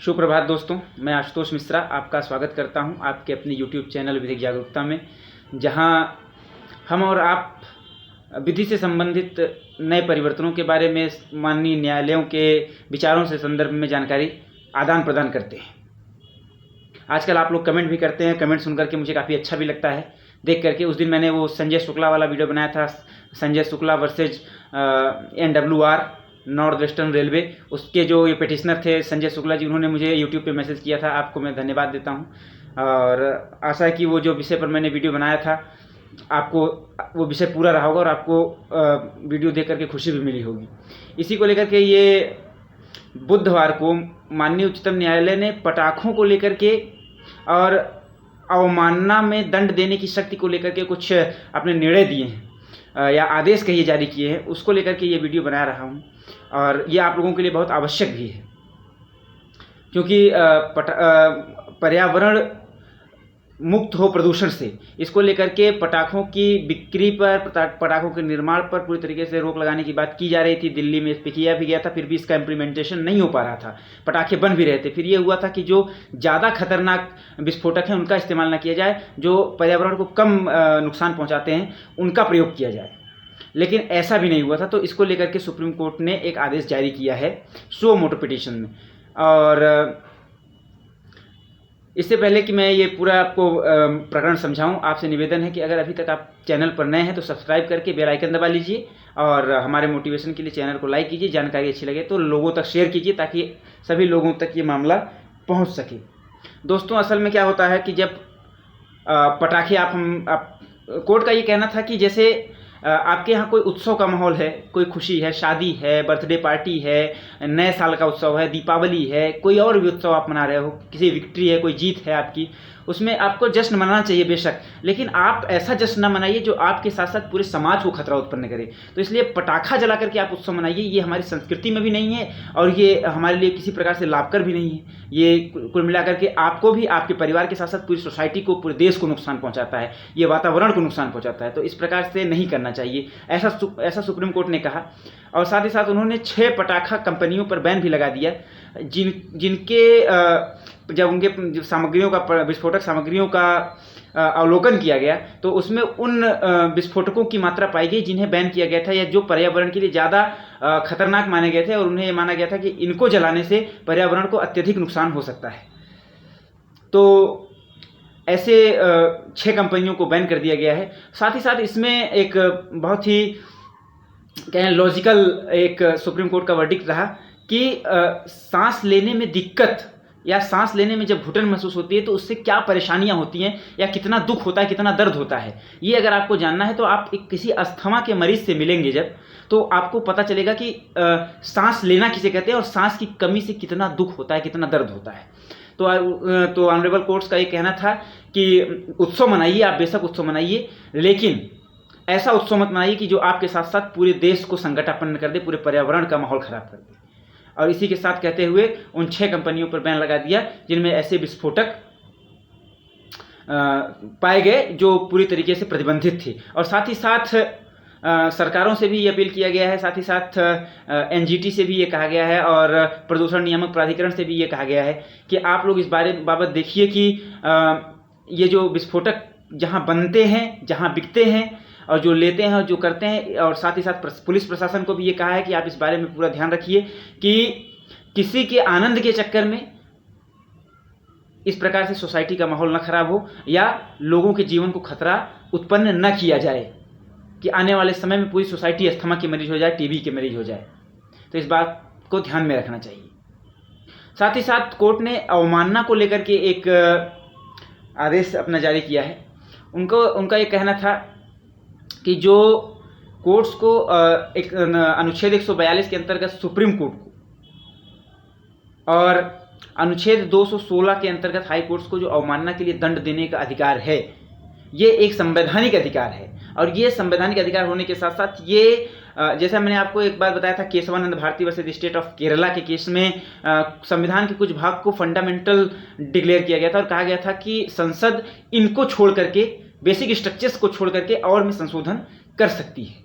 सुप्रभात दोस्तों, मैं आशुतोष मिश्रा आपका स्वागत करता हूं आपके अपने YouTube चैनल विधिक जागरूकता में, जहां हम और आप विधि से संबंधित नए परिवर्तनों के बारे में माननीय न्यायालयों के विचारों से संदर्भ में जानकारी आदान प्रदान करते हैं। आजकल आप लोग कमेंट भी करते हैं, कमेंट सुन करके मुझे काफ़ी अच्छा भी लगता है देख करके। उस दिन मैंने वो संजय शुक्ला वाला वीडियो बनाया था, Sanjay Shukla versus NWR north western railway. उसके जो ये पिटिशनर थे संजय शुक्ला जी, उन्होंने मुझे यूट्यूब पे मैसेज किया था। आपको मैं धन्यवाद देता हूँ और आशा है कि वो जो विषय पर मैंने वीडियो बनाया था आपको वो विषय पूरा रहा होगा और आपको वीडियो देख करके खुशी भी मिली होगी। इसी को लेकर के ये बुधवार को माननीय उच्चतम न्यायालय ने पटाखों को लेकर के और अवमानना में दंड देने की शक्ति को लेकर के कुछ अपने निर्णय दिए हैं या आदेश कहिए जारी किए हैं। उसको लेकर के ये वीडियो बना रहा हूँ और ये आप लोगों के लिए बहुत आवश्यक भी है, क्योंकि पर्यावरण मुक्त हो प्रदूषण से, इसको लेकर के पटाखों की बिक्री पर, पटाखों के निर्माण पर पूरी तरीके से रोक लगाने की बात की जा रही थी। दिल्ली में इस पर किया भी गया था, फिर भी इसका इम्प्लीमेंटेशन नहीं हो पा रहा था। पटाखे बन भी रहे थे। फिर ये हुआ था कि जो ज़्यादा खतरनाक विस्फोटक हैं उनका इस्तेमाल ना किया जाए, जो पर्यावरण को कम नुकसान पहुँचाते हैं उनका प्रयोग किया जाए। लेकिन ऐसा भी नहीं हुआ था, तो इसको लेकर के सुप्रीम कोर्ट ने एक आदेश जारी किया है सो मोटो पिटीशन में। और इससे पहले कि मैं ये पूरा आपको प्रकरण समझाऊं, आपसे निवेदन है कि अगर अभी तक आप चैनल पर नए हैं तो सब्सक्राइब करके बेल आइकन दबा लीजिए और हमारे मोटिवेशन के लिए चैनल को लाइक कीजिए। जानकारी अच्छी लगे तो लोगों तक शेयर कीजिए ताकि सभी लोगों तक ये मामला पहुंच सके। दोस्तों, असल में क्या होता है कि जब पटाखे कोर्ट का ये कहना था कि जैसे आपके यहाँ कोई उत्सव का माहौल है, कोई खुशी है, शादी है, बर्थडे पार्टी है, नए साल का उत्सव है, दीपावली है, कोई और भी उत्सव आप मना रहे हो, किसी विक्ट्री है, कोई जीत है आपकी, उसमें आपको जश्न मनाना चाहिए बेशक, लेकिन आप ऐसा जश्न ना मनाइए जो आपके साथ साथ पूरे समाज को खतरा उत्पन्न करे। तो इसलिए पटाखा जला करके आप उत्सव मनाइए, ये हमारी संस्कृति में भी नहीं है और ये हमारे लिए किसी प्रकार से लाभकर भी नहीं है। ये कुल मिलाकर के आपको भी, आपके परिवार के साथ साथ पूरी सोसाइटी को, पूरे देश को नुकसान पहुंचाता है, ये वातावरण को नुकसान पहुंचाता है। तो इस प्रकार से नहीं करना चाहिए, ऐसा सुप्रीम कोर्ट ने कहा। और साथ ही साथ उन्होंने 6 पटाखा कंपनियों पर बैन भी लगा दिया जिनके जब उनके सामग्रियों का, विस्फोटक सामग्रियों का अवलोकन किया गया तो उसमें उन विस्फोटकों की मात्रा पाई गई जिन्हें बैन किया गया था या जो पर्यावरण के लिए ज़्यादा खतरनाक माने गए थे और उन्हें माना गया था कि इनको जलाने से पर्यावरण को अत्यधिक नुकसान हो सकता है। तो ऐसे 6 कंपनियों को बैन कर दिया गया है। साथ ही साथ इसमें एक बहुत ही कहें लॉजिकल एक सुप्रीम कोर्ट का वर्डिक्ट रहा कि सांस लेने में दिक्कत या सांस लेने में जब घुटन महसूस होती है तो उससे क्या परेशानियां होती हैं या कितना दुख होता है, कितना दर्द होता है, ये अगर आपको जानना है तो आप किसी अस्थमा के मरीज से मिलेंगे जब, तो आपको पता चलेगा कि सांस लेना किसे कहते हैं और सांस की कमी से कितना दुख होता है, कितना दर्द होता है। तो ऑनरेबल कोर्ट्स का ये कहना था कि उत्सव मनाइए, आप बेशक उत्सव मनाइए, लेकिन ऐसा उत्सव मत मनाइए कि जो आपके साथ साथ पूरे देश को संकटापन्न कर दे, पूरे पर्यावरण का माहौल खराब कर दे। और इसी के साथ कहते हुए उन 6 कंपनियों पर बैन लगा दिया जिनमें ऐसे विस्फोटक पाए गए जो पूरी तरीके से प्रतिबंधित थे। और साथ ही साथ सरकारों से भी ये अपील किया गया है, साथ ही साथ NGT से भी ये कहा गया है और प्रदूषण नियामक प्राधिकरण से भी ये कहा गया है कि आप लोग इस बाबत देखिए कि ये जो विस्फोटक जहाँ बनते हैं, जहाँ बिकते हैं और जो लेते हैं और जो करते हैं, और साथ ही साथ पुलिस प्रशासन को भी ये कहा है कि आप इस बारे में पूरा ध्यान रखिए कि किसी के आनंद के चक्कर में इस प्रकार से सोसाइटी का माहौल न खराब हो या लोगों के जीवन को खतरा उत्पन्न न किया जाए कि आने वाले समय में पूरी सोसाइटी अस्थमा के मरीज हो जाए, TB के मरीज हो जाए। तो इस बात को ध्यान में रखना चाहिए। साथ ही साथ कोर्ट ने अवमानना को लेकर के एक आदेश अपना जारी किया है। उनका ये कहना था कि जो कोर्ट्स को एक अनुच्छेद 142 के अंतर्गत सुप्रीम कोर्ट को और अनुच्छेद 216 के अंतर्गत हाई कोर्ट्स को जो अवमानना के लिए दंड देने का अधिकार है, ये एक संवैधानिक अधिकार है। और ये संवैधानिक अधिकार होने के साथ साथ ये जैसा मैंने आपको एक बार बताया था Kesavananda Bharati versus state of Kerala के केस में संविधान के कुछ भाग को फंडामेंटल डिक्लेयर किया गया था और कहा गया था कि संसद इनको छोड़ करके, बेसिक स्ट्रक्चर्स को छोड़ करके और में संशोधन कर सकती है।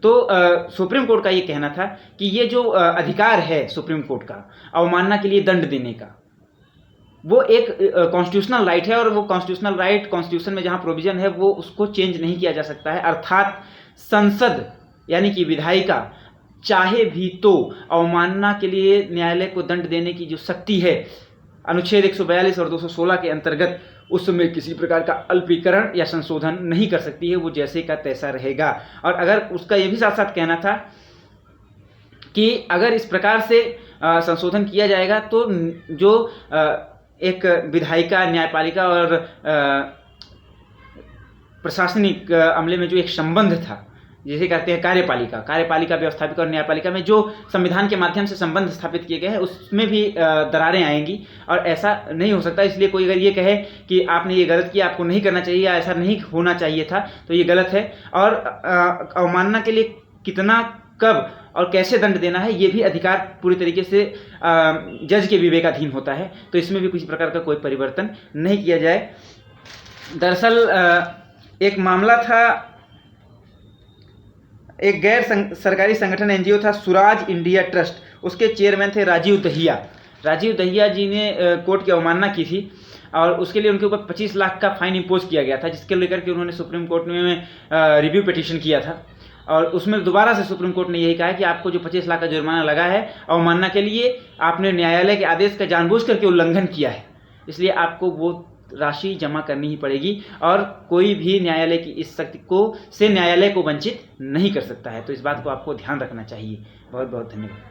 तो सुप्रीम कोर्ट का ये कहना था कि ये जो अधिकार है सुप्रीम कोर्ट का अवमानना के लिए दंड देने का, वो एक कॉन्स्टिट्यूशनल राइट है, और वो कॉन्स्टिट्यूशनल राइट कॉन्स्टिट्यूशन में जहाँ प्रोविजन है वो उसको चेंज नहीं किया जा सकता है। अर्थात संसद यानी कि विधायिका चाहे भी तो अवमानना के लिए न्यायालय को दंड देने की जो शक्ति है अनुच्छेद 142 और 216 के अंतर्गत, उसमें किसी प्रकार का अल्पीकरण या संशोधन नहीं कर सकती है, वो जैसे का तैसा रहेगा। और अगर उसका ये भी साथ साथ कहना था कि अगर इस प्रकार से संशोधन किया जाएगा तो जो एक विधायिका, न्यायपालिका और प्रशासनिक अमले में जो एक संबंध था, जिसे कहते हैं कार्यपालिका, व्यवस्थापिका और न्यायपालिका में जो संविधान के माध्यम से संबंध स्थापित किए गए हैं, उसमें भी दरारें आएंगी, और ऐसा नहीं हो सकता। इसलिए कोई अगर ये कहे कि आपने ये गलत किया, आपको नहीं करना चाहिए या ऐसा नहीं होना चाहिए था, तो ये गलत है। और अवमानना के लिए कितना, कब और कैसे दंड देना है, ये भी अधिकार पूरी तरीके से जज के विवेकाधीन होता है, तो इसमें भी किसी प्रकार का कोई परिवर्तन नहीं किया जाए। दरअसल एक मामला था, एक गैर सरकारी संगठन एनजीओ था स्वराज इंडिया ट्रस्ट, उसके चेयरमैन थे राजीव दहिया जी ने कोर्ट की अवमानना की थी, और उसके लिए उनके ऊपर 25 लाख का फाइन इम्पोज किया गया था, जिसके लेकर के उन्होंने सुप्रीम कोर्ट में रिव्यू पिटीशन किया था। और उसमें दोबारा से सुप्रीम कोर्ट ने यही कहा कि आपको जो 25 लाख का जुर्माना लगा है अवमानना के लिए, आपने न्यायालय के आदेश का जानबूझ करके उल्लंघन किया है, इसलिए आपको वो राशि जमा करनी ही पड़ेगी, और कोई भी न्यायालय की इस शक्ति को से न्यायालय को वंचित नहीं कर सकता है। तो इस बात को आपको ध्यान रखना चाहिए। बहुत बहुत धन्यवाद।